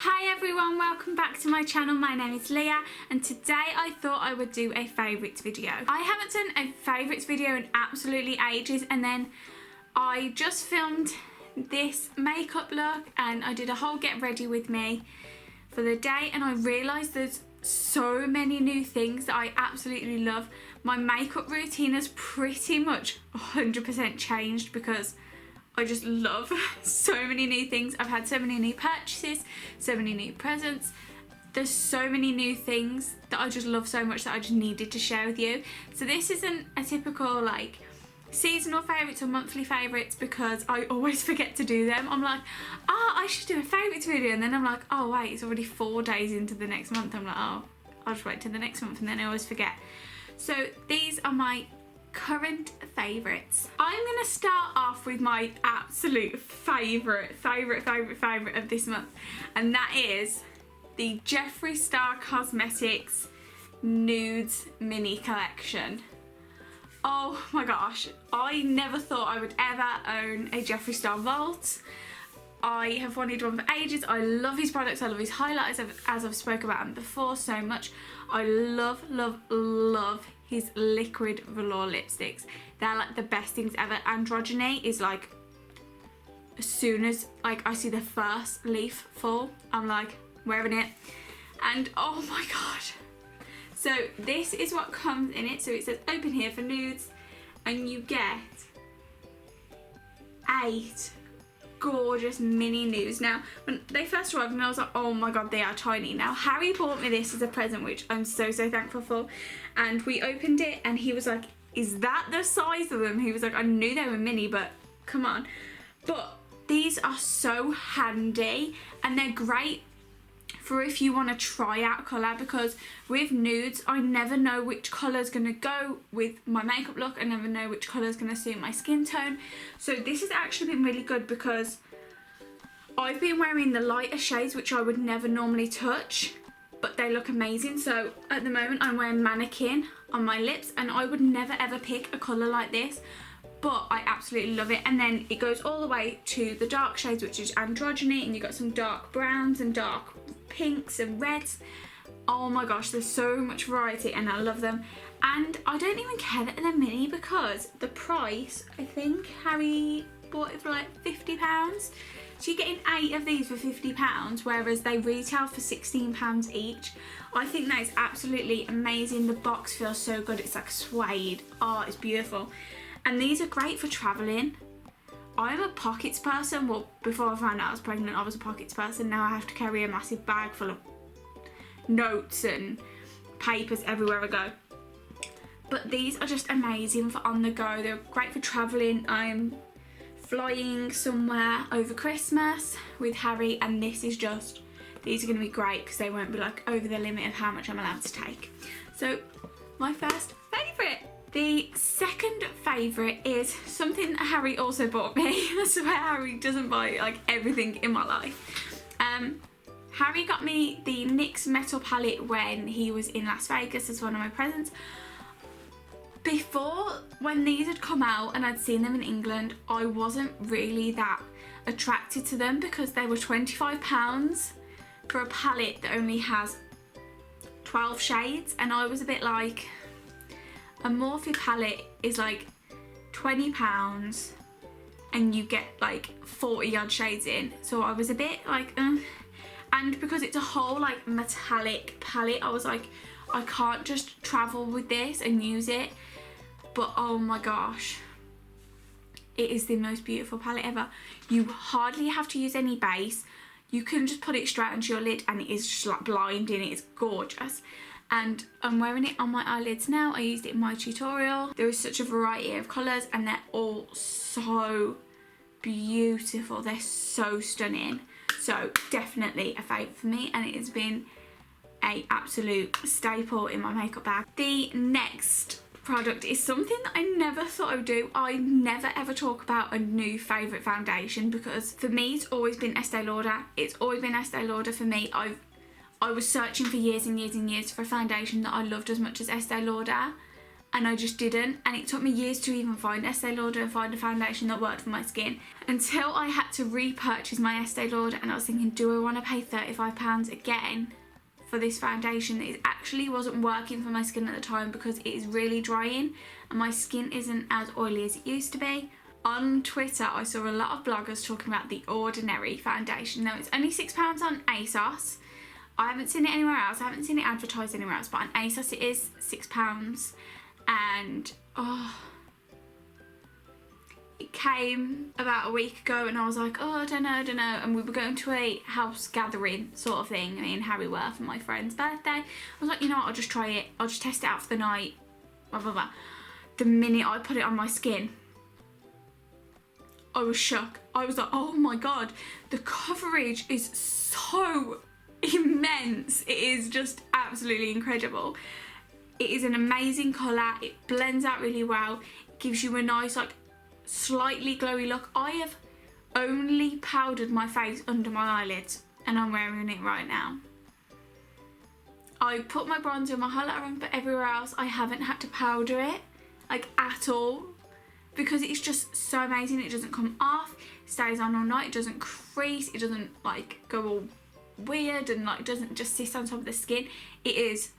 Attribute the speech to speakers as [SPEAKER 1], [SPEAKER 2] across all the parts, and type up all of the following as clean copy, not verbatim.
[SPEAKER 1] Hi everyone, welcome back to my channel. My name is Leah and today I thought I would do a favourites video. I haven't done a favourites video in absolutely ages, and then I just filmed this makeup look and I did a whole get ready with me for the day, and I realised there's so many new things that I absolutely love. My makeup routine has pretty much 100% changed because I just love so many new things. I've had so many new purchases, so many new presents. There's so many new things that I just love so much that I just needed to share with you. So this isn't a typical like seasonal favourites or monthly favourites because I always forget to do them. I'm like, I should do a favourites video, and then I'm like, oh wait, it's already 4 days into the next month. I'm like, oh, I'll just wait till the next month, and then I always forget. So these are my current favourites. I'm gonna start off with my absolute favourite of this month, and that is the Jeffree Star Cosmetics Nudes mini collection. Oh my gosh, I never thought I would ever own a Jeffree Star vault. I have wanted one for ages. I love his products, I love his highlighters, as I've spoken about them before so much. I love his liquid velour lipsticks. They're like the best things ever. Androgyny is like, as soon as like I see the first leaf fall, I'm like wearing it, and oh my god. So this is what comes in it. So it says open here for nudes, and you get 8 gorgeous mini nudes. Now when they first arrived and I was like, oh my god, they are tiny. Now Harry bought me this as a present, which I'm so thankful for, and we opened it and he was like, is that the size of them? He was like, I knew they were mini, but come on. But these are so handy and they're great for if you want to try out colour, because with nudes I never know which colour is going to go with my makeup look. I never know which colour is going to suit my skin tone. So this has actually been really good because I've been wearing the lighter shades which I would never normally touch, but they look amazing. So at the moment I'm wearing Mannequin on my lips, and I would never ever pick a colour like this, but I absolutely love it. And then it goes all the way to the dark shades, which is Androgyny, and you got some dark browns and dark pinks and reds. Oh my gosh, there's so much variety and I love them. And I don't even care that they're mini because the price, I think Harry bought it for like £50. So you're getting 8 of these for £50, whereas they retail for £16 each. I think that is absolutely amazing. The box feels so good. It's like suede. Oh, it's beautiful. And these are great for travelling. I'm a pockets person. Well, before I found out I was pregnant, I was a pockets person. Now I have to carry a massive bag full of notes and papers everywhere I go. But these are just amazing for on the go. They're great for travelling. I'm flying somewhere over Christmas with Harry, and this is just, these are going to be great because they won't be like over the limit of how much I'm allowed to take. So my first favourite. The second favourite is something that Harry also bought me. I swear Harry doesn't buy like everything in my life. Harry got me the NYX Metal Palette when he was in Las Vegas as one of my presents. Before, when these had come out and I'd seen them in England, I wasn't really that attracted to them because they were £25 for a palette that only has 12 shades, and I was a bit like, a Morphe palette is like £20 and you get like 40 odd shades in. So I was a bit like, and because it's a whole like metallic palette, I was like, I can't just travel with this and use it. But oh my gosh, it is the most beautiful palette ever. You hardly have to use any base. You can just put it straight onto your lid and it is just like blinding. It's gorgeous. And I'm wearing it on my eyelids now. I used it in my tutorial. There is such a variety of colours and they're all so beautiful. They're so stunning. So definitely a favourite for me, and it has been an absolute staple in my makeup bag. The next product is something that I never thought I would do. I never ever talk about a new favourite foundation because for me it's always been Estee Lauder. It's always been Estee Lauder for me. I was searching for years and years and years for a foundation that I loved as much as Estee Lauder, and I just didn't, and it took me years to even find Estee Lauder and find a foundation that worked for my skin, until I had to repurchase my Estee Lauder, and I was thinking, do I want to pay £35 again for this foundation that it actually wasn't working for my skin at the time, because it is really drying and my skin isn't as oily as it used to be. On Twitter I saw a lot of bloggers talking about the Ordinary foundation. Now it's only £6 on ASOS. I haven't seen it anywhere else, I haven't seen it advertised anywhere else, but on ASOS it is £6, and it came about a week ago, and I was like, oh, I don't know, and we were going to a house gathering sort of thing, me and Harry were, for my friend's birthday. I was like, you know what, I'll just try it, I'll just test it out for the night, blah blah blah. The minute I put it on my skin, I was shook. I was like, oh my god, the coverage is so immense. It is just absolutely incredible. It is an amazing colour, it blends out really well, it gives you a nice like slightly glowy look. I have only powdered my face under my eyelids, and I'm wearing it right now. I put my bronzer and my highlighter on, but everywhere else I haven't had to powder it, like at all, because it's just so amazing. It doesn't come off, it stays on all night, it doesn't crease, it doesn't like go all weird, and like doesn't just sit on top of the skin. It is,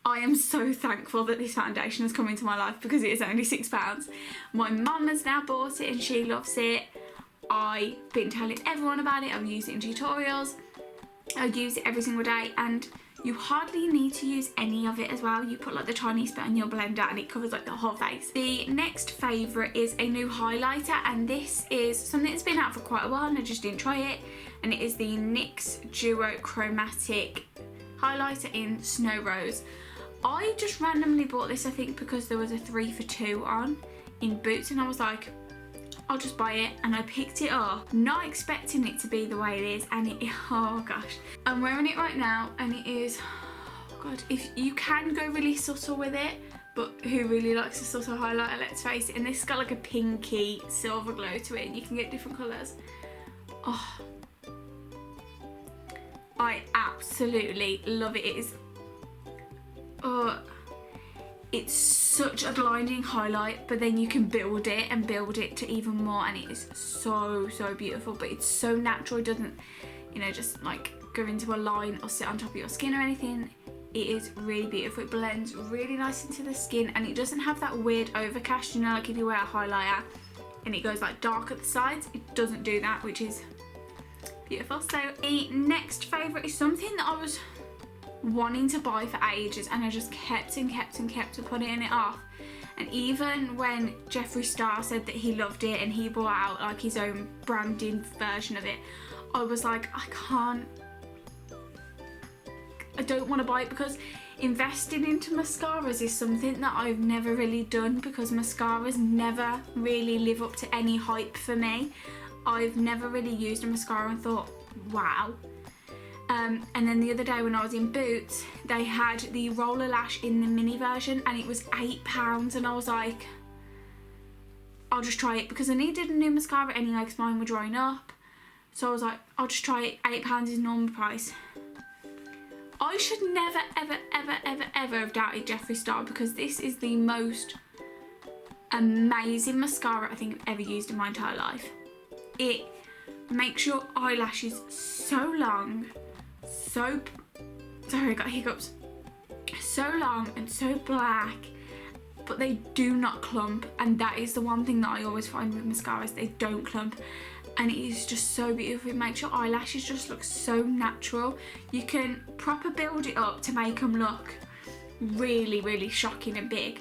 [SPEAKER 1] I am so thankful that this foundation has come into my life, because it is only £6. My mum has now bought it and she loves it. I've been telling everyone about it, I've used it in tutorials, I use it every single day, and you hardly need to use any of it as well. You put like the tiniest bit on your blender and it covers like the whole face. The next favourite is a new highlighter, and this is something that's been out for quite a while and I just didn't try it, and it is the NYX Duo Chromatic highlighter in Snow Rose. I just randomly bought this, I think because there was a 3 for 2 on in Boots, and I was like, I'll just buy it, and I picked it up not expecting it to be the way it is, and it, oh gosh, I'm wearing it right now and it is, oh god, if you can go really subtle with it, but who really likes a subtle highlighter, let's face it, and this has got like a pinky silver glow to it, and you can get different colours. Oh, I absolutely love it. It is, oh, it's such a blinding highlight, but then you can build it and build it to even more, and it is so beautiful. But it's so natural, it doesn't, you know, just like go into a line or sit on top of your skin or anything. It is really beautiful. It blends really nice into the skin, and it doesn't have that weird overcast, you know, like if you wear a highlighter and it goes like dark at the sides, it doesn't do that, which is beautiful. So a next favourite is something that I was wanting to buy for ages, and I just kept putting it off. And even when Jeffree Star said that he loved it and he brought out like his own branding version of it, I was like, I don't want to buy it, because investing into mascaras is something that I've never really done, because mascaras never really live up to any hype for me. I've never really used a mascara and thought, wow. And then the other day when I was in Boots, they had the Roller Lash in the mini version, and it was £8, and I was like, I'll just try it, because I needed a new mascara anyway because mine were drying up. So I was like, I'll just try it. £8 is normal price. I should never ever have doubted Jeffree Star, because this is the most amazing mascara I think I've ever used in my entire life. It makes your eyelashes so long, sorry, I got hiccups, so long and so black, but they do not clump, and that is the one thing that I always find with mascaras, they don't clump, and it is just so beautiful. It makes your eyelashes just look so natural. You can proper build it up to make them look really shocking and big,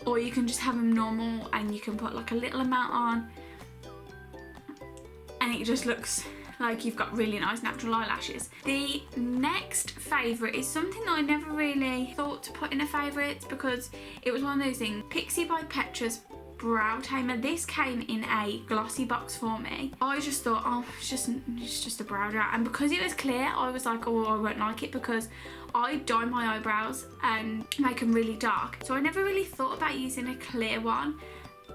[SPEAKER 1] or you can just have them normal and you can put like a little amount on, and it just looks like you've got really nice natural eyelashes. The next favourite is something that I never really thought to put in a favourite, because it was one of those things. Pixi by Petra's Brow Tamer. This came in a glossy box for me. I just thought, oh, it's just a brow gel, and because it was clear, I was like, oh, I won't like it, because I dye my eyebrows and make them really dark, so I never really thought about using a clear one.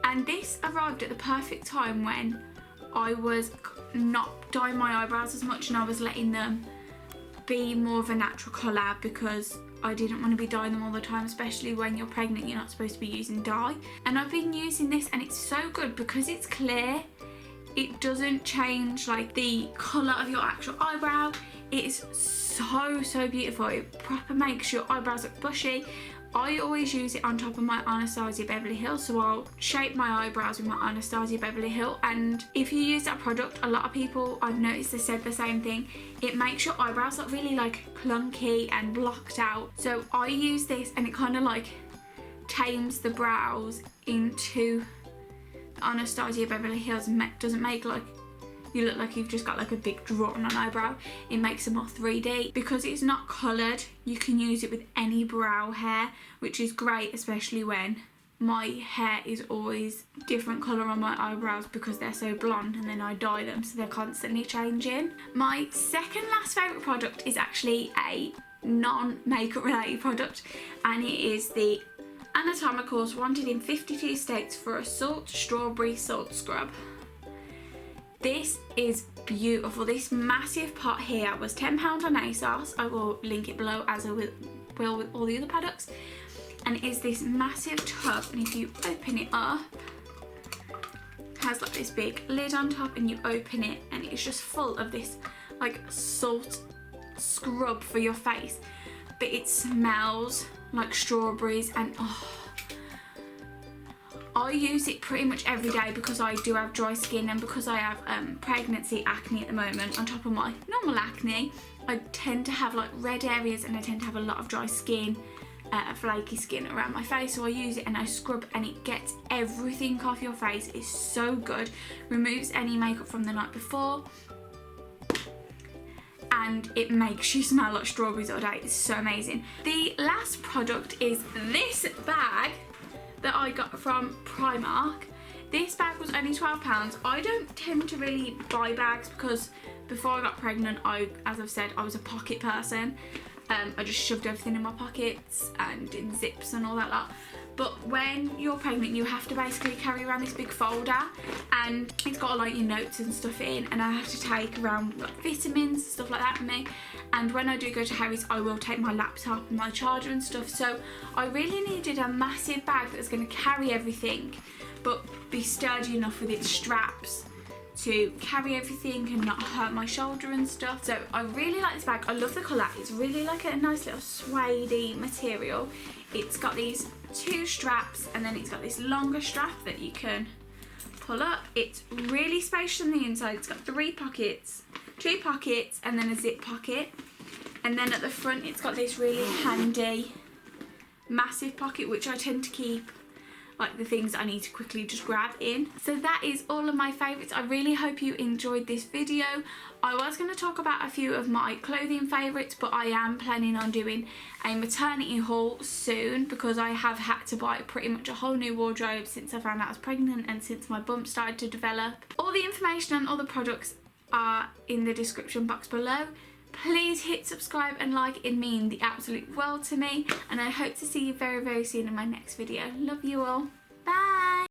[SPEAKER 1] And this arrived at the perfect time when I was not dyeing my eyebrows as much, and I was letting them be more of a natural colour, because I didn't want to be dyeing them all the time, especially when you're pregnant. You're not supposed to be using dye. And I've been using this and it's so good because it's clear. It doesn't change like the colour of your actual eyebrow. It's so beautiful. It proper makes your eyebrows look bushy. I always use it on top of my Anastasia Beverly Hills, so I'll shape my eyebrows with my Anastasia Beverly Hills. And if you use that product, a lot of people I've noticed they said the same thing. It makes your eyebrows look really like clunky and blocked out. So I use this and it kind of like tames the brows into the Anastasia Beverly Hills and doesn't make like you look like you've just got like a big drawn on eyebrow. It makes them more 3D. Because it's not coloured, you can use it with any brow hair, which is great, especially when my hair is always different colour on my eyebrows because they're so blonde, and then I dye them so they're constantly changing. My second last favourite product is actually a non-makeup related product, and it is the Anatomicals Wanted in 52 States for a Salt Strawberry Salt Scrub. This is beautiful. This massive pot here was £10 on ASOS. I will link it below as I will with all the other products. And it is this massive tub, and if you open it up, it has like this big lid on top, and you open it and it's just full of this like salt scrub for your face. But it smells like strawberries, and I use it pretty much every day because I do have dry skin, and because I have pregnancy acne at the moment on top of my normal acne. I tend to have like red areas, and I tend to have a lot of dry skin, flaky skin around my face, so I use it and I scrub and it gets everything off your face. It's so good. Removes any makeup from the night before, and it makes you smell like strawberries all day. It's so amazing. The last product is this bag that I got from Primark. This bag was only £12. I don't tend to really buy bags because before I got pregnant, as I've said, I was a pocket person. I just shoved everything in my pockets and in zips and all that lot. But when you're pregnant, you have to basically carry around this big folder, and it's got like your notes and stuff in, and I have to take around like vitamins, stuff like that for me. And when I do go to Harry's, I will take my laptop and my charger and stuff. So I really needed a massive bag that was going to carry everything, but be sturdy enough with its straps to carry everything and not hurt my shoulder and stuff. So I really like this bag. I love the colour. It's really like a nice little suede material. It's got these two straps, and then it's got this longer strap that you can pull up. It's really spacious on the inside. It's got 3 pockets, 2 pockets, and then a zip pocket. And then at the front it's got this really handy massive pocket, which I tend to keep like the things I need to quickly just grab in. So that is all of my favourites. I really hope you enjoyed this video. I was going to talk about a few of my clothing favourites, but I am planning on doing a maternity haul soon because I have had to buy pretty much a whole new wardrobe since I found out I was pregnant and since my bump started to develop. All the information on all the products are in the description box below. Please hit subscribe and like. It means the absolute world to me, and I hope to see you very soon in my next video. Love you all. Bye.